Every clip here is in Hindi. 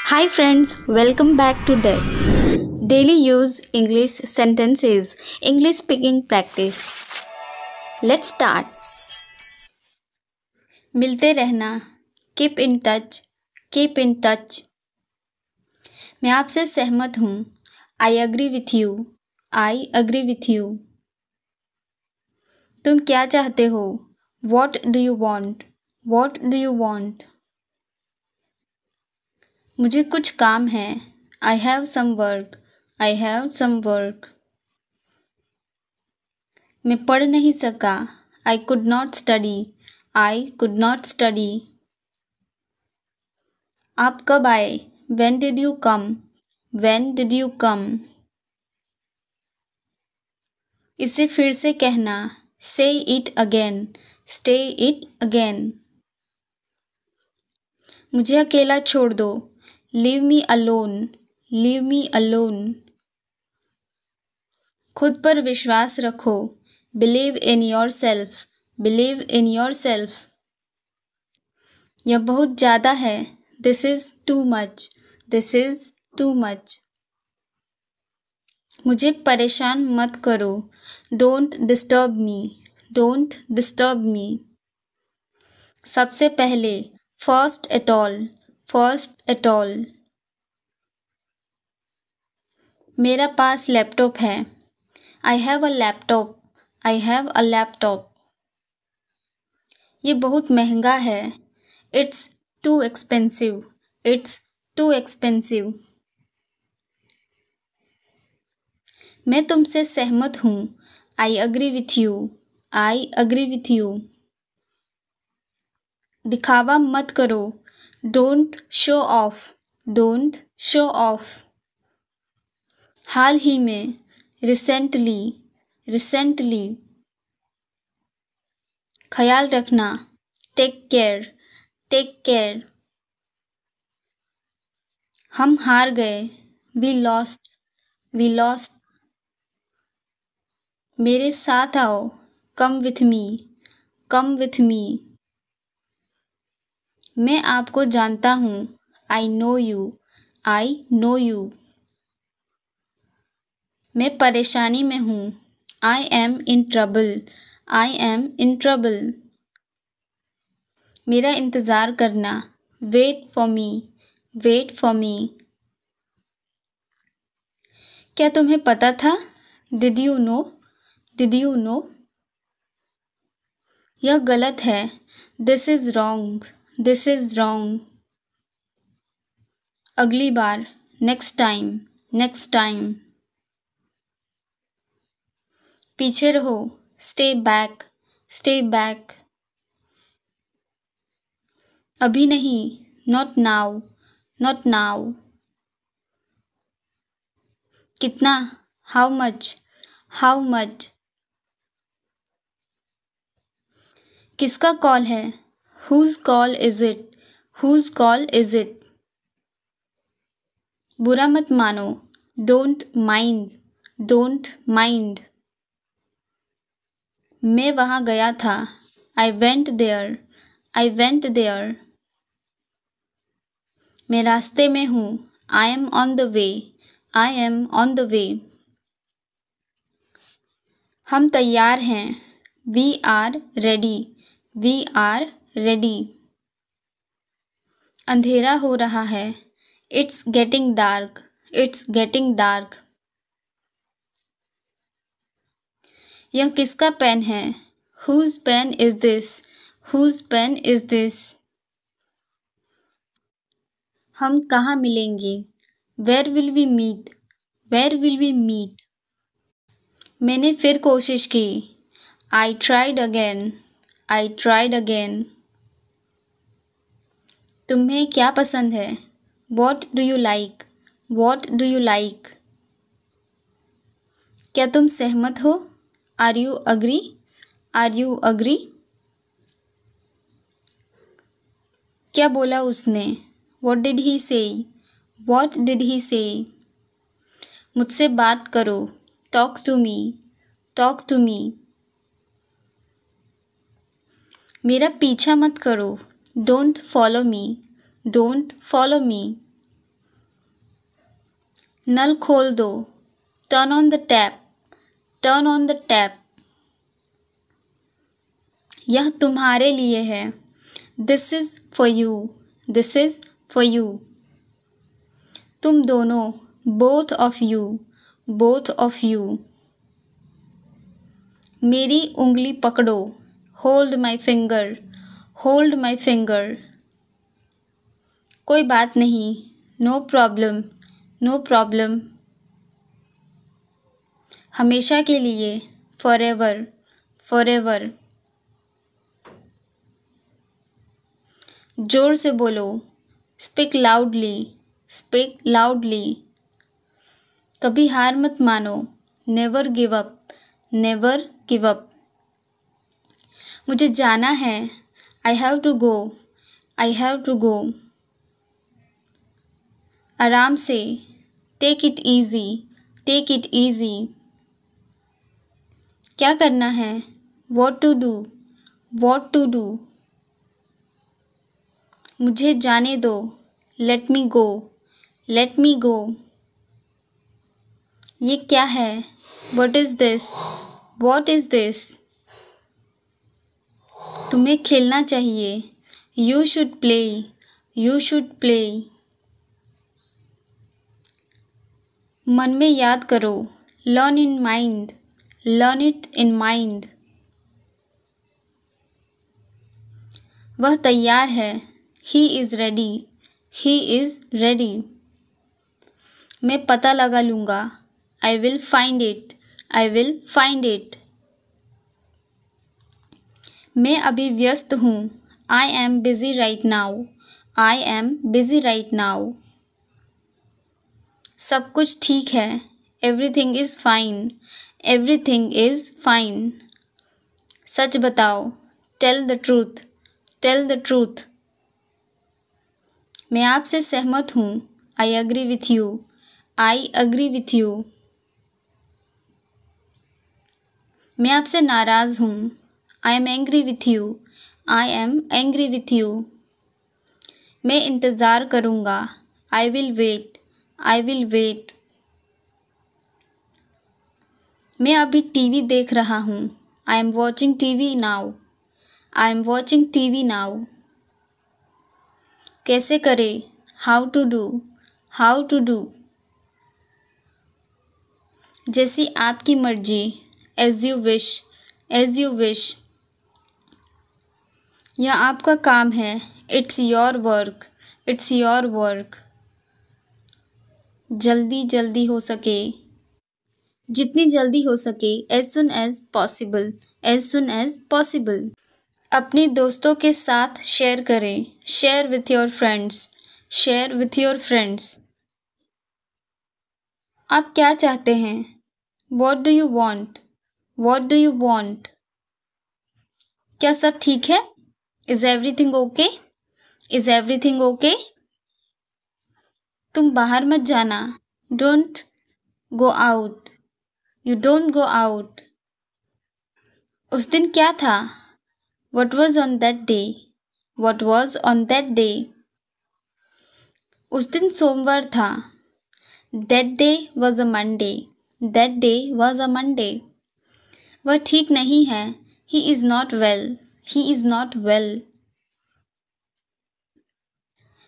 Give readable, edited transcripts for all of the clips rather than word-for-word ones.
Hi friends, welcome back to Desk. Daily use English sentences, English speaking practice. Let's start. मिलते रहना, keep in touch, keep in touch. मैं आपसे सहमत हूँ, I agree with you, I agree with you. तुम क्या चाहते हो? What do you want? What do you want? मुझे कुछ काम है, I have some work, I have some work. मैं पढ़ नहीं सका, I could not study, I could not study. आप कब आए? When did you come? When did you come? इसे फिर से कहना, Say it again, say it again. मुझे अकेला छोड़ दो, Leave me alone, leave me alone. खुद पर विश्वास रखो, Believe in yourself, believe in yourself. यह बहुत ज़्यादा है, This is too much, this is too much. मुझे परेशान मत करो, Don't disturb me, don't disturb me. सबसे पहले, First at all, first at all. मेरा पास लैपटॉप है, I have a laptop, I have a laptop. ये बहुत महंगा है, It's too expensive, it's too expensive. मैं तुमसे सहमत हूँ, I agree with you, I agree with you. दिखावा मत करो, Don't show off, don't show off. हाल ही में, Recently, recently. ख्याल रखना, Take care, take care. हम हार गए, We lost, we lost. मेरे साथ आओ, Come with me, come with me. मैं आपको जानता हूँ, I know you, I know you. मैं परेशानी में हूँ, I am in trouble, I am in trouble. मेरा इंतज़ार करना, Wait for me, wait for me. क्या तुम्हें पता था? Did you know, did you know? यह गलत है, This is wrong, this is wrong. अगली बार, Next time, next time. पीछे रहो, Stay back, stay back. अभी नहीं, Not now, not now. कितना? How much, how much. किसका कॉल है? Whose call is it, whose call is it. बुरा मत मानो, Don't mind, don't mind. मैं वहाँ गया था, I went there, I went there. मैं रास्ते में हूँ, I am on the way, I am on the way. हम तैयार हैं, We are ready, we are ready. अंधेरा हो रहा है, It's getting dark, it's getting dark. यह किसका पेन है? Whose pen is this, whose pen is this. हम कहाँ मिलेंगे? Where will we meet, where will we meet. मैंने फिर कोशिश की, I tried again, I tried again. तुम्हें क्या पसंद है? What do you like, what do you like. क्या तुम सहमत हो? Are you agree, are you agree. क्या बोला उसने? What did he say, what did he say. मुझसे बात करो, Talk to me, talk to me. मेरा पीछा मत करो, Don't follow me, don't follow me. नल खोल दो, turn on the tap, turn on the tap. यह तुम्हारे लिए है, this is for you, this is for you. तुम दोनों, both of you, both of you. मेरी उंगली पकड़ो, hold my finger, hold my finger. कोई बात नहीं, नो प्रॉब्लम, नो प्रॉब्लम। हमेशा के लिए, फॉरएवर, फॉरएवर। जोर से बोलो, स्पीक लाउडली, स्पीक लाउडली। कभी हार मत मानो, never give up, never give up. मुझे जाना है, I have to go, I have to go. आराम से, take it easy, take it easy. क्या करना है, what to do, what to do. मुझे जाने दो, लेट मी गो, लेट मी गो। ये क्या है, what is this, what is this. तुम्हें खेलना चाहिए, you should play, you should play. मन में याद करो, learn in mind, learn it in mind. वह तैयार है, he is ready, he is ready. मैं पता लगा लूँगा, I will find it, I will find it. मैं अभी व्यस्त हूँ, I am busy right now, I am busy right now. सब कुछ ठीक है, everything is fine, everything is fine. सच बताओ, tell the truth, tell the truth. मैं आपसे सहमत हूँ, I agree with you, I agree with you. मैं आपसे नाराज़ हूँ, I am angry with you, I am angry with you. मैं इंतज़ार करूँगा, I will wait, I will wait. मैं अभी टीवी देख रहा हूँ, I am watching TV now, I am watching TV now. कैसे करें, how to do, how to do. जैसी आपकी मर्जी, as you wish, as you wish. यह आपका काम है, it's your work, it's your work. जल्दी जल्दी हो सके, जितनी जल्दी हो सके, as soon as possible, as soon as possible. अपने दोस्तों के साथ शेयर करें, share with your friends, share with your friends. आप क्या चाहते हैं, what do you want, what do you want. क्या सब ठीक है, is everything okay, is everything okay. तुम बाहर मत जाना, don't go out, you don't go out. उस दिन क्या था, What was on that day? What was on that day? उस दिन सोमवार था, That day was a Monday. That day was a Monday. वह ठीक नहीं है, He is not well. He is not well.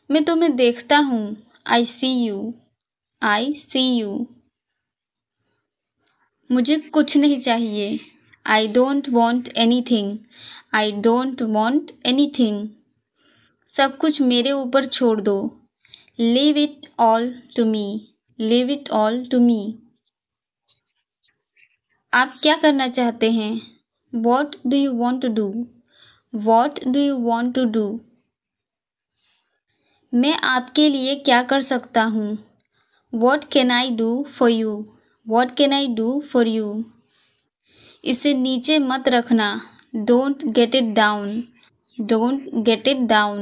मैं तुम्हें देखता हूँ, I see you. I see you. मुझे कुछ नहीं चाहिए, I don't want anything. I don't want anything. सब कुछ मेरे ऊपर छोड़ दो, Leave it all to me. Leave it all to me. आप क्या करना चाहते हैं, What do you want to do? What do you want to do? मैं आपके लिए क्या कर सकता हूँ, What can I do for you? What can I do for you? इसे नीचे मत रखना, Don't get it down. Don't get it down.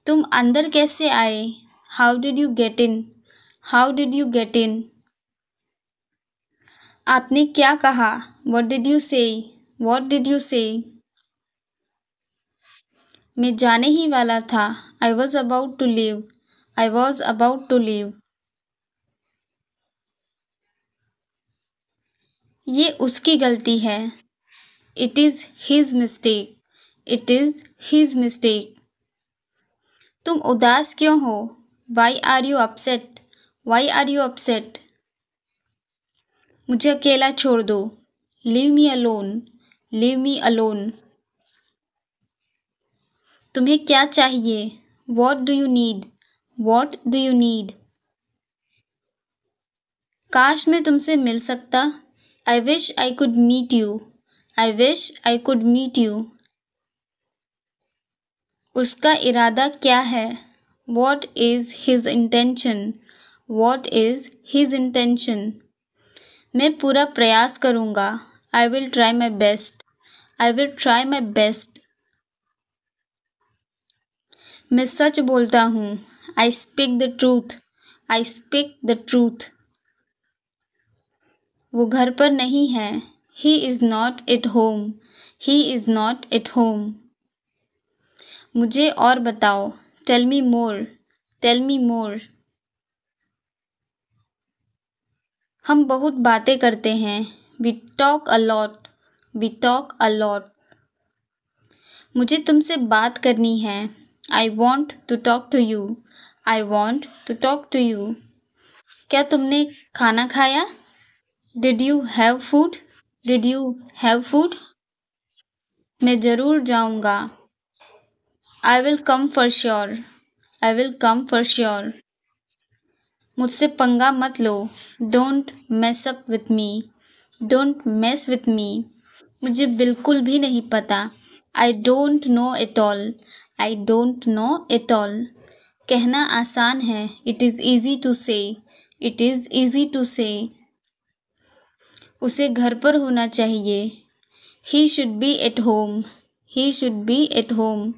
तुम अंदर कैसे आए, How did you get in? How did you get in? आपने क्या कहा, What did you say? What did you say? मैं जाने ही वाला था, I was about to leave. I was about to leave. ये उसकी गलती है। It is his mistake. It is his mistake. तुम उदास क्यों हो? Why are you upset? Why are you upset? मुझे अकेला छोड़ दो। Leave me alone. Leave me alone. तुम्हें क्या चाहिए? What do you need? What do you need? काश मैं तुमसे मिल सकता। I wish I could meet you. I wish I could meet you. उसका इरादा क्या है? What is his intention? What is his intention? मैं पूरा प्रयास करूँगा। I will try my best. I will try my best. मैं सच बोलता हूँ। I speak the truth. I speak the truth. वो घर पर नहीं है। He is not at home. He is not at home. मुझे और बताओ। Tell me more. Tell me more. हम बहुत बातें करते हैं। We talk a lot. We talk a lot. मुझे तुमसे बात करनी है। I want to talk to you. I want to talk to you. क्या तुमने खाना खाया? Did you have food? Did you have food? मैं ज़रूर जाऊँगा। I will come for sure. I will come for sure. मुझसे पंगा मत लो। Don't mess up with me. Don't mess with me. मुझे बिल्कुल भी नहीं पता। I don't know at all. I don't know at all. कहना आसान है। It is easy to say. It is easy to say. उसे घर पर होना चाहिए। He should be at home. He should be at home.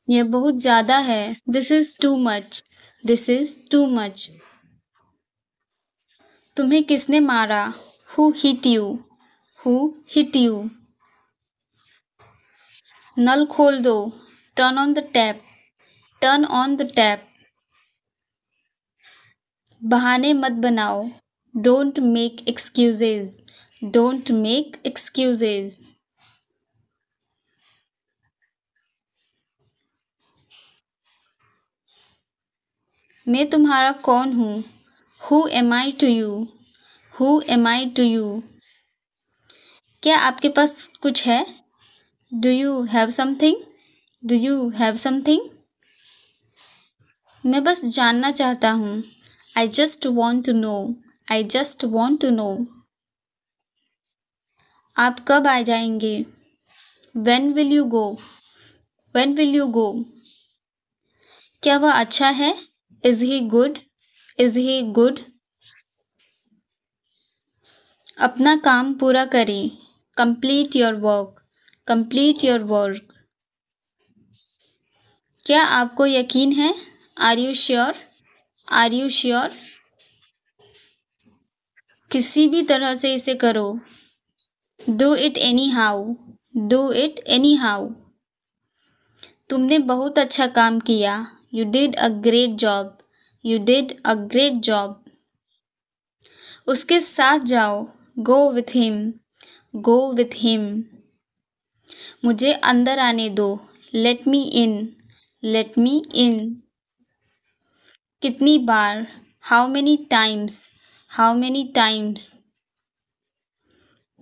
यह बहुत ज़्यादा है। This is too much. This is too much. तुम्हें किसने मारा? Who hit you? Who hit you? नल खोल दो। Turn on the tap. Turn on the tap. बहाने मत बनाओ। Don't make excuses. Don't make excuses. मैं तुम्हारा कौन हूँ? Who am I to you? Who am I to you? क्या आपके पास कुछ है? Do you have something? Do you have something? मैं बस जानना चाहता हूँ। I just want to know. I just want to know. आप कब आ जाएंगे? When will you go? When will you go? क्या वह अच्छा है? Is he good? Is he good? अपना काम पूरा करें। Complete your work. Complete your work. क्या आपको यकीन है? Are you sure? Are you sure? किसी भी तरह से इसे करो। Do it anyhow. Do it anyhow. तुमने बहुत अच्छा काम किया। You did a great job. You did a great job. उसके साथ जाओ। Go with him. Go with him. मुझे अंदर आने दो। Let me in. Let me in. कितनी बार? How many times? How many times?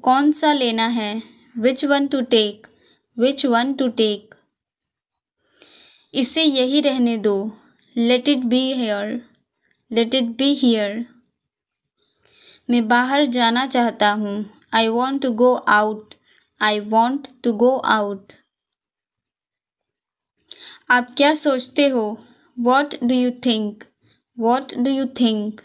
कौन सा लेना है? Which one to take? Which one to take? इसे यही रहने दो। Let it be here. Let it be here. मैं बाहर जाना चाहता हूँ। I want to go out. I want to go out. आप क्या सोचते हो? What do you think? What do you think?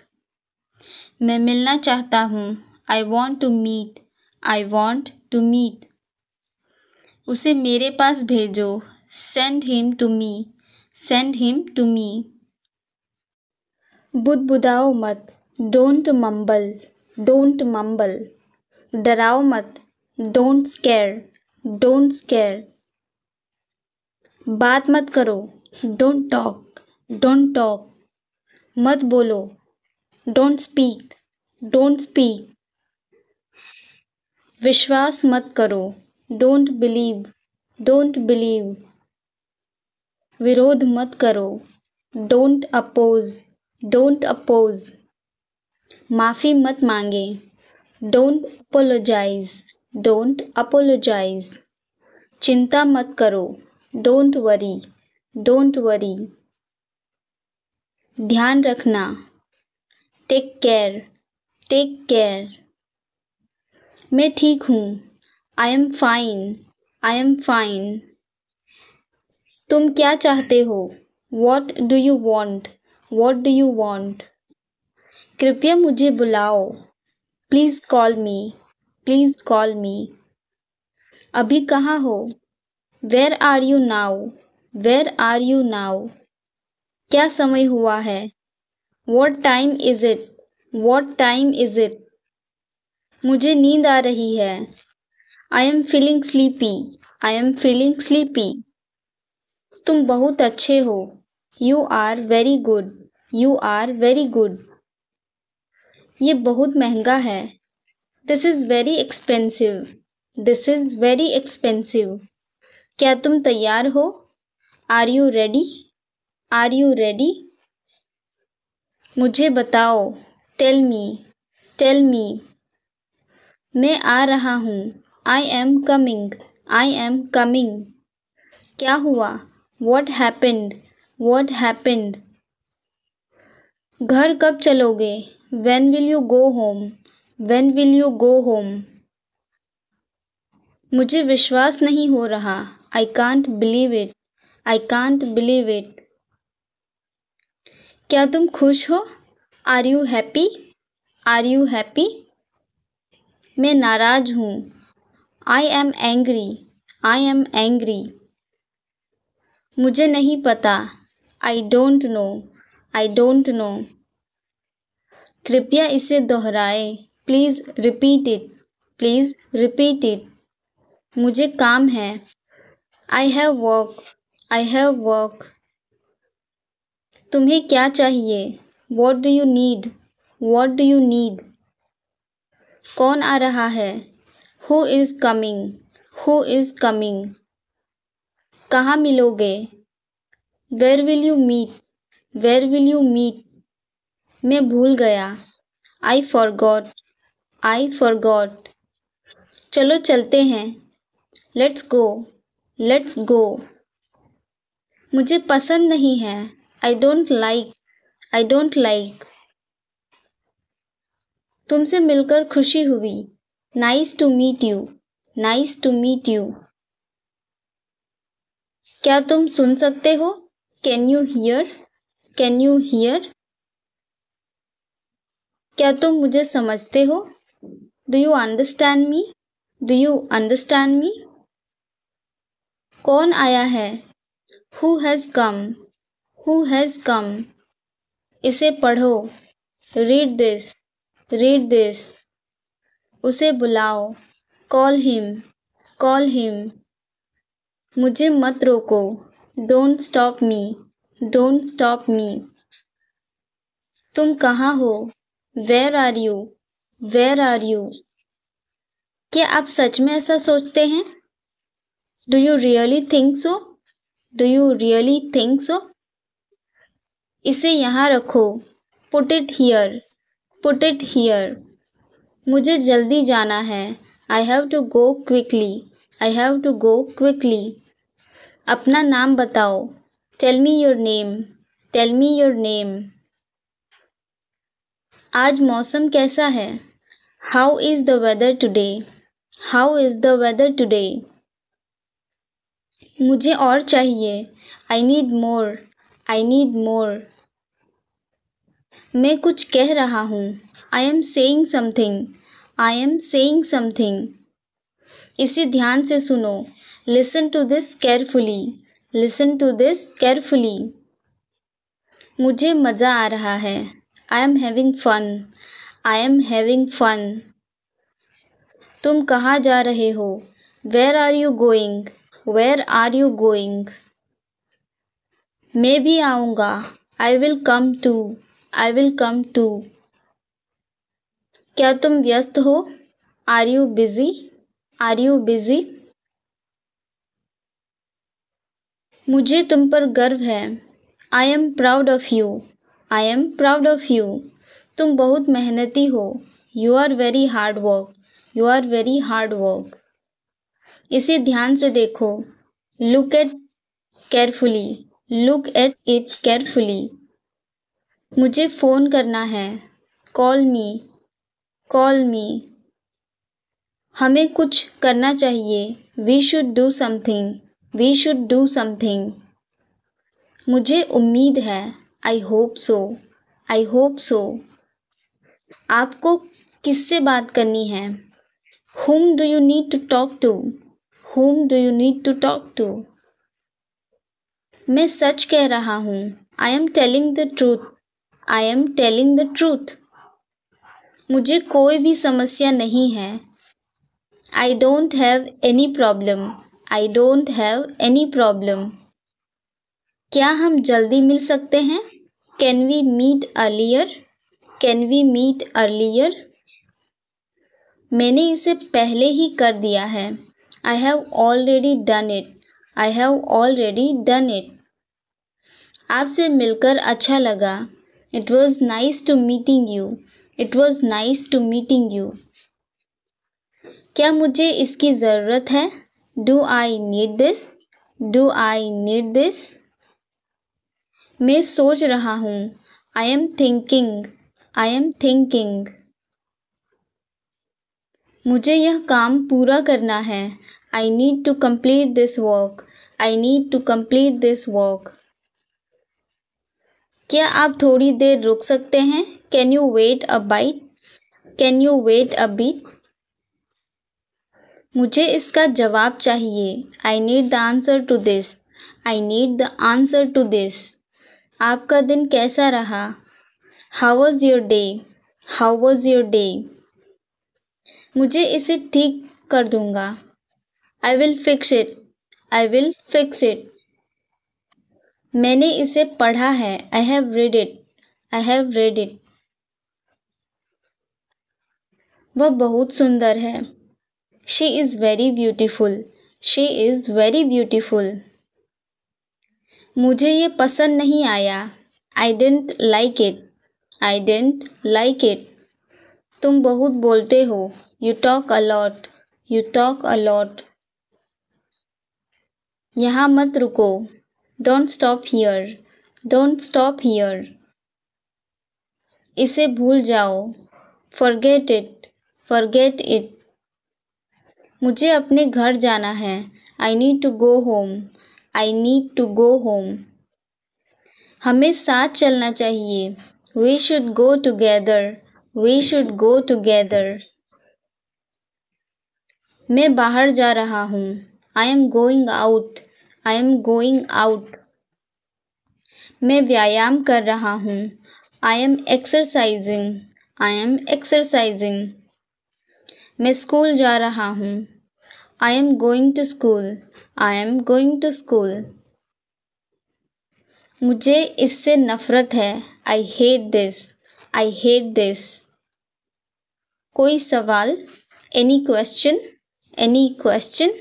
मैं मिलना चाहता हूँ। I want to meet. I want to meet. उसे मेरे पास भेजो। Send him to me. Send him to me. बुदबुदाओ मत। Don't mumble. Don't mumble. डराओ मत। Don't scare. Don't scare. बात मत करो। Don't talk. Don't talk. मत बोलो। Don't speak. Don't speak. विश्वास मत करो, डोंट बिलीव, डोंट बिलीव। विरोध मत करो, डोंट अपोज, डोंट अपोज। माफ़ी मत मांगे, डोंट अपोलोजाइज, डोंट अपोलोजाइज। चिंता मत करो, डोंट वरी, डोंट वरी। ध्यान रखना, टेक केयर, टेक केयर। मैं ठीक हूँ, I am fine, I am fine. तुम क्या चाहते हो, what do you want, what do you want. कृपया मुझे बुलाओ, please call me, please call me. अभी कहाँ हो, where are you now, where are you now. क्या समय हुआ है, what time is it, what time is it. मुझे नींद आ रही है, I am feeling sleepy, I am feeling sleepy. तुम बहुत अच्छे हो, you are very good, you are very good. ये बहुत महंगा है, this is very expensive, this is very expensive. क्या तुम तैयार हो, are you ready, are you ready. मुझे बताओ, टेल मी, टेल मी। मैं आ रहा हूँ, I am coming, I am coming. क्या हुआ, वॉट हैपेंड, वॉट हैपेंड। घर कब चलोगे, when will you go home, when will you go home. मुझे विश्वास नहीं हो रहा, I can't believe it, I can't believe it. क्या तुम खुश हो, are you happy, are you happy. मैं नाराज हूँ, I am angry, I am angry. मुझे नहीं पता, I don't know, I don't no. कृपया इसे दोहराए, please repeat it, please repeat it. मुझे काम है, I have work, I have work. तुम्हें क्या चाहिए, what do you need, what do you need. कौन आ रहा है, who is coming, who is coming. कहाँ मिलोगे, where will you meet, where will you meet. मैं भूल गया, आई फॉरगॉट, आई फॉरगॉट। चलो चलते हैं, लेट्स गो, लेट्स गो। मुझे पसंद नहीं है, I don't like, I don't like. तुमसे मिलकर खुशी हुई, nice to meet you, nice to meet you. क्या तुम सुन सकते हो, can you hear, can you hear. क्या तुम मुझे समझते हो, do you understand me, do you understand me. कौन आया है, who has come, who has come. इसे पढ़ो, रीड दिस, रीड दिस। उसे बुलाओ, कॉल हिम, कॉल हिम। मुझे मत रोको, don't stop me, don't stop me. तुम कहाँ हो, where are you, where are you. क्या आप सच में ऐसा सोचते हैं, do you really think so, do you really think so. इसे यहाँ रखो, put it here, put it here. मुझे जल्दी जाना है, I have to go quickly, I have to go quickly. अपना नाम बताओ, tell me your name, tell me your name. आज मौसम कैसा है, how is the weather today, how is the weather today. मुझे और चाहिए, I need more, I need more. मैं कुछ कह रहा हूँ, I am saying something, I am saying something. इसे ध्यान से सुनो, listen to this carefully, listen to this carefully. मुझे मज़ा आ रहा है, I am having fun, I am having fun. तुम कहाँ जा रहे हो, where are you going, where are you going. मैं भी आऊँगा, I will come too, I will come too. क्या तुम व्यस्त हो, are you busy? Are you busy? मुझे तुम पर गर्व है। I am proud of you. I am proud of you. तुम बहुत मेहनती हो। You are very hard work. You are very hard work. इसे ध्यान से देखो। Look at carefully. Look at it carefully. मुझे फ़ोन करना है। Call me. Call me. हमें कुछ करना चाहिए। We should do something. We should do something. मुझे उम्मीद है। I hope so. I hope सो। आपको किससे बात करनी है? Whom do you need to talk to? Whom do you need to talk to? मैं सच कह रहा हूँ। I am telling the truth. I am telling the truth. मुझे कोई भी समस्या नहीं है। I don't have any problem. I don't have any problem. क्या हम जल्दी मिल सकते हैं? Can we meet earlier? Can we meet earlier? मैंने इसे पहले ही कर दिया है। I have already done it. I have already done it. आपसे मिलकर अच्छा लगा। It was nice to meeting you. It was nice to meeting you. क्या मुझे इसकी ज़रूरत है? Do I need this? Do I need this? मैं सोच रहा हूँ। I am thinking. I am thinking. मुझे यह काम पूरा करना है। I need to complete this work. I need to complete this work. क्या आप थोड़ी देर रुक सकते हैं? Can you wait a bit? Can you wait a bit? मुझे इसका जवाब चाहिए। I need the answer to this. I need the answer to this. आपका दिन कैसा रहा? How was your day? How was your day? मुझे इसे ठीक कर दूंगा। I will fix it. I will fix it. मैंने इसे पढ़ा है। I have read it. I have read it. वह बहुत सुंदर है। She is very beautiful. She is very beautiful. मुझे ये पसंद नहीं आया। I didn't like it. I didn't like it. तुम बहुत बोलते हो। You talk a lot. You talk a lot. यहाँ मत रुको। Don't stop here. Don't stop here. इसे भूल जाओ। Forget it. Forget it. मुझे अपने घर जाना है। I need to go home. I need to go home. हमें साथ चलना चाहिए। We should go together. We should go together. मैं बाहर जा रहा हूँ। I am going out. I am going out. मैं व्यायाम कर रहा हूँ। I am exercising. I am exercising. मैं स्कूल जा रहा हूँ। I am going to school. I am going to school. मुझे इससे नफरत है। I hate this. I hate this. कोई सवाल? Any question? Any question?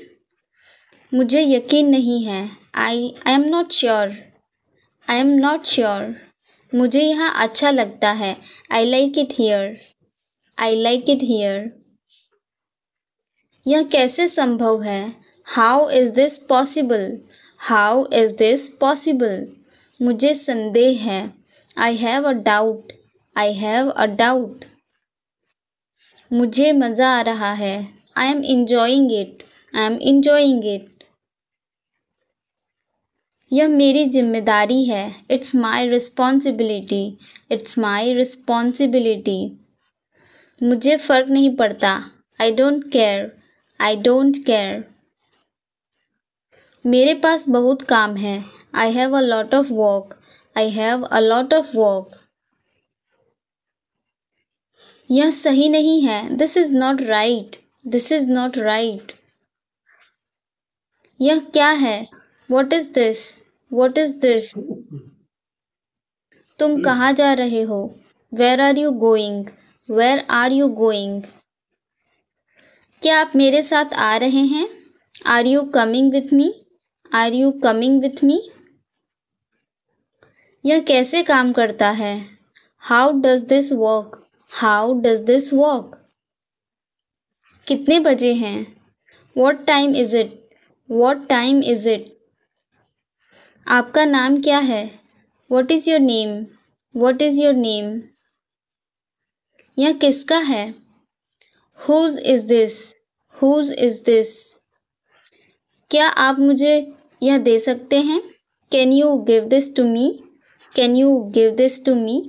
मुझे यकीन नहीं है। I am not sure. I am not sure. मुझे यहाँ अच्छा लगता है। I like it here. I like it here. यह कैसे संभव है? How is this possible? How is this possible? मुझे संदेह है। I have a doubt. I have a doubt. मुझे मज़ा आ रहा है। I am enjoying it. I am enjoying it. यह मेरी जिम्मेदारी है। It's my responsibility. It's my responsibility. मुझे फ़र्क नहीं पड़ता। I don't care. I don't care. मेरे पास बहुत काम है। I have a lot of work. I have a lot of work. यह सही नहीं है। This is not right. This is not right. यह क्या है? What is this? What is this? तुम कहाँ जा रहे हो? Where are you going? Where are you going? क्या आप मेरे साथ आ रहे हैं? Are you coming with me? Are you coming with me? यह कैसे काम करता है? How does this work? How does this work? कितने बजे हैं? What time is it? What time is it? आपका नाम क्या है? What is your name? What is your name? यह किसका है? Whose is this? Whose is this? क्या आप मुझे यह दे सकते हैं? Can you give this to me? Can you give this to me?